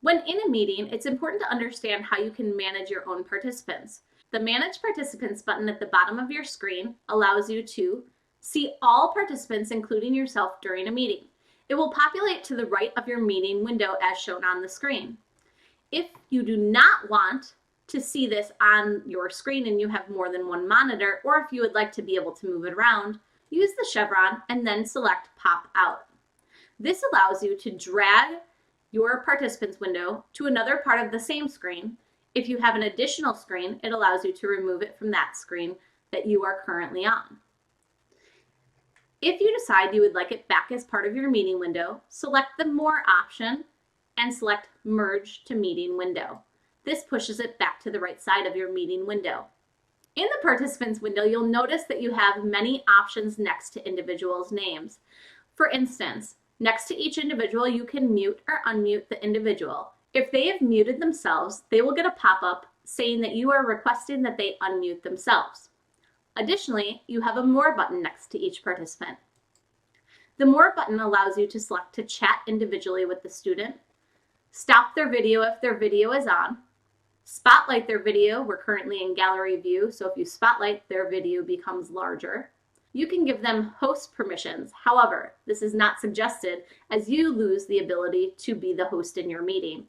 When in a meeting, it's important to understand how you can manage your own participants. The Manage Participants button at the bottom of your screen allows you to see all participants, including yourself, during a meeting. It will populate to the right of your meeting window as shown on the screen. If you do not want to see this on your screen and you have more than one monitor, or if you would like to be able to move it around, use the chevron and then select Pop Out. This allows you to drag your participants window to another part of the same screen. If you have an additional screen, it allows you to remove it from that screen that you are currently on. If you decide you would like it back as part of your meeting window, select the More option and select Merge to Meeting Window. This pushes it back to the right side of your meeting window. In the Participants window, you'll notice that you have many options next to individuals' names. For instance, next to each individual, you can mute or unmute the individual. If they have muted themselves, they will get a pop-up saying that you are requesting that they unmute themselves. Additionally, you have a More button next to each participant. The More button allows you to select to chat individually with the student, stop their video if their video is on, spotlight their video. We're currently in gallery view, so if you spotlight, their video becomes larger. You can give them host permissions. However, this is not suggested as you lose the ability to be the host in your meeting.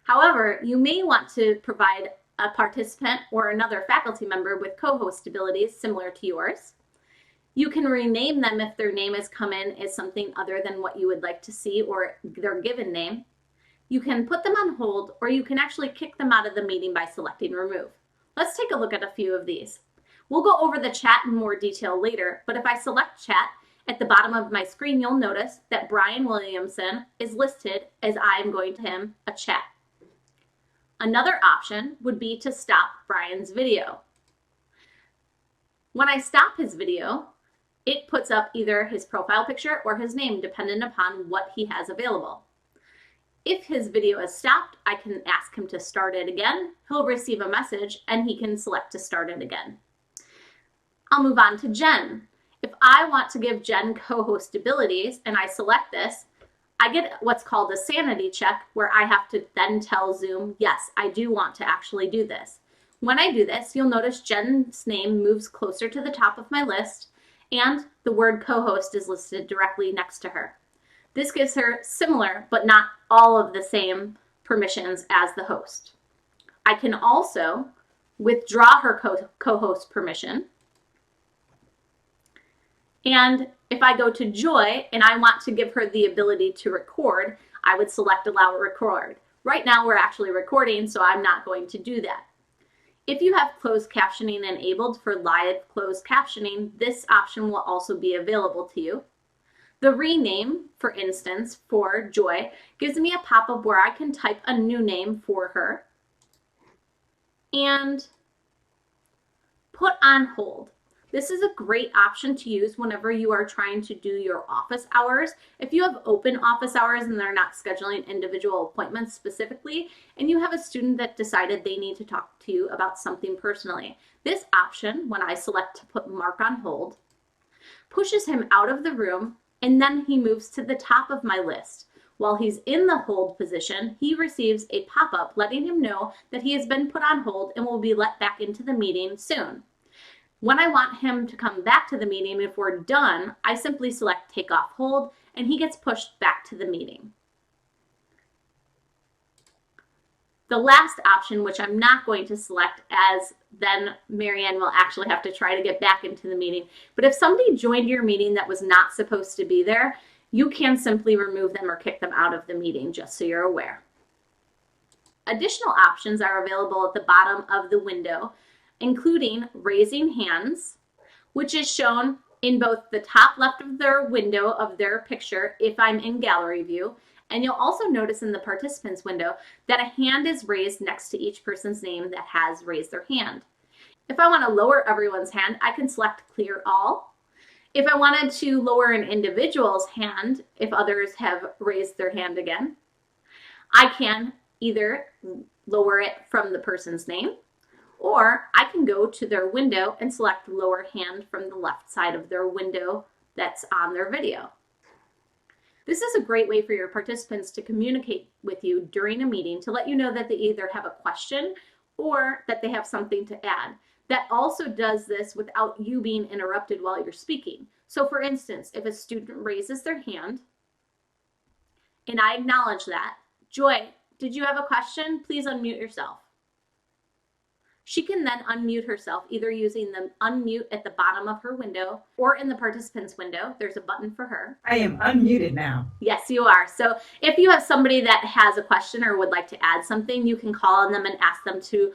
However, you may want to provide a participant or another faculty member with co-host abilities similar to yours. You can rename them if their name has come in as something other than what you would like to see or their given name. You can put them on hold, or you can actually kick them out of the meeting by selecting Remove. Let's take a look at a few of these. We'll go over the chat in more detail later, but if I select chat, at the bottom of my screen, you'll notice that Brian Williamson is listed as I am going to him a chat. Another option would be to stop Brian's video. When I stop his video, it puts up either his profile picture or his name, depending upon what he has available. If his video is stopped, I can ask him to start it again. He'll receive a message and he can select to start it again. I'll move on to Jen. If I want to give Jen co-host abilities and I select this, I get what's called a sanity check where I have to then tell Zoom, yes, I do want to actually do this. When I do this, you'll notice Jen's name moves closer to the top of my list and the word co-host is listed directly next to her. This gives her similar, but not all of the same permissions as the host. I can also withdraw her co-host permission. And if I go to Joy and I want to give her the ability to record, I would select Allow Record. Right now we're actually recording, so I'm not going to do that. If you have closed captioning enabled for live closed captioning, this option will also be available to you. The rename, for instance, for Joy, gives me a pop-up where I can type a new name for her and put on hold. This is a great option to use whenever you are trying to do your office hours. If you have open office hours and they're not scheduling individual appointments specifically, and you have a student that decided they need to talk to you about something personally, this option, when I select to put Mark on hold, pushes him out of the room and then he moves to the top of my list. While he's in the hold position, he receives a pop-up letting him know that he has been put on hold and will be let back into the meeting soon. When I want him to come back to the meeting, if we're done, I simply select Take Off Hold and he gets pushed back to the meeting. The last option, which I'm not going to select, as then Marianne will actually have to try to get back into the meeting. But if somebody joined your meeting that was not supposed to be there, you can simply remove them or kick them out of the meeting, just so you're aware. Additional options are available at the bottom of the window, including raising hands, which is shown in both the top left of their window of their picture if I'm in gallery view, and you'll also notice in the participants window that a hand is raised next to each person's name that has raised their hand. If I want to lower everyone's hand, I can select Clear All. If I wanted to lower an individual's hand, if others have raised their hand again, I can either lower it from the person's name, or I can go to their window and select Lower Hand from the left side of their window that's on their video. This is a great way for your participants to communicate with you during a meeting to let you know that they either have a question or that they have something to add. That also does this without you being interrupted while you're speaking. So for instance, if a student raises their hand and I acknowledge that, Joy, did you have a question? Please unmute yourself. She can then unmute herself either using the unmute at the bottom of her window or in the participants window. There's a button for her. I am unmuted now. Yes, you are. So if you have somebody that has a question or would like to add something, you can call on them and ask them to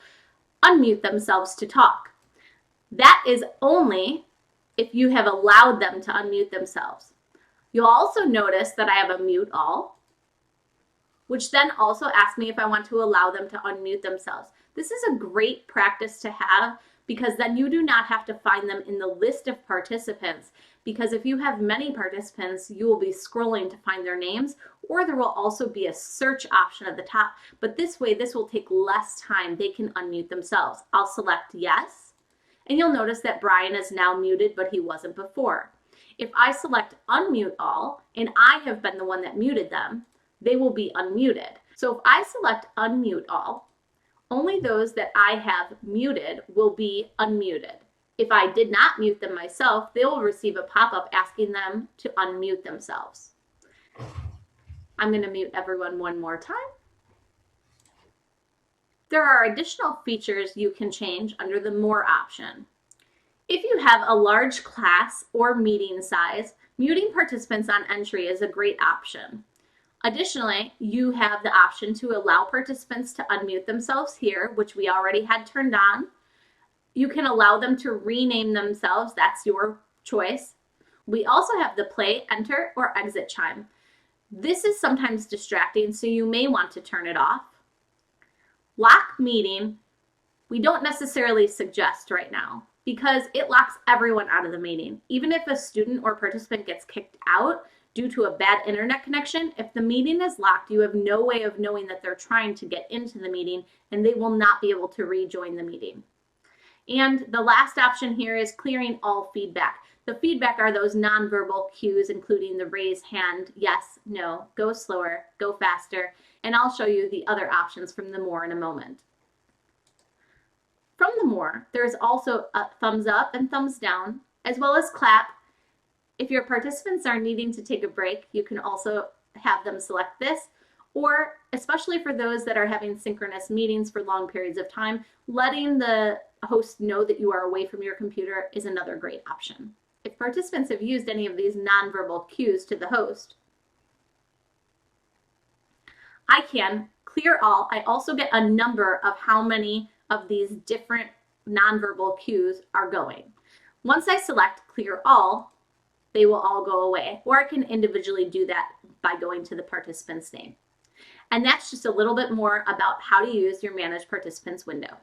unmute themselves to talk. That is only if you have allowed them to unmute themselves. You'll also notice that I have a mute all, which then also asks me if I want to allow them to unmute themselves. This is a great practice to have because then you do not have to find them in the list of participants, because if you have many participants, you will be scrolling to find their names, or there will also be a search option at the top. But this way, this will take less time. They can unmute themselves. I'll select yes, and you'll notice that Brian is now muted, but he wasn't before. If I select unmute all, and I have been the one that muted them, they will be unmuted. So if I select unmute all, only those that I have muted will be unmuted. If I did not mute them myself, they will receive a pop-up asking them to unmute themselves. I'm going to mute everyone one more time. There are additional features you can change under the More option. If you have a large class or meeting size, muting participants on entry is a great option. Additionally, you have the option to allow participants to unmute themselves here, which we already had turned on. You can allow them to rename themselves. That's your choice. We also have the play, enter, or exit chime. This is sometimes distracting, so you may want to turn it off. Lock meeting, we don't necessarily suggest right now because it locks everyone out of the meeting. Even if a student or participant gets kicked out due to a bad internet connection, if the meeting is locked, you have no way of knowing that they're trying to get into the meeting and they will not be able to rejoin the meeting. And the last option here is clearing all feedback. The feedback are those nonverbal cues, including the raise hand, yes, no, go slower, go faster, and I'll show you the other options from the More in a moment. From the More, there's also a thumbs up and thumbs down, as well as clap. If your participants are needing to take a break, you can also have them select this, or especially for those that are having synchronous meetings for long periods of time, letting the host know that you are away from your computer is another great option. If participants have used any of these nonverbal cues to the host, I can clear all. I also get a number of how many of these different nonverbal cues are going. Once I select clear all, they will all go away, or I can individually do that by going to the participant's name. And that's just a little bit more about how to use your Manage Participants window.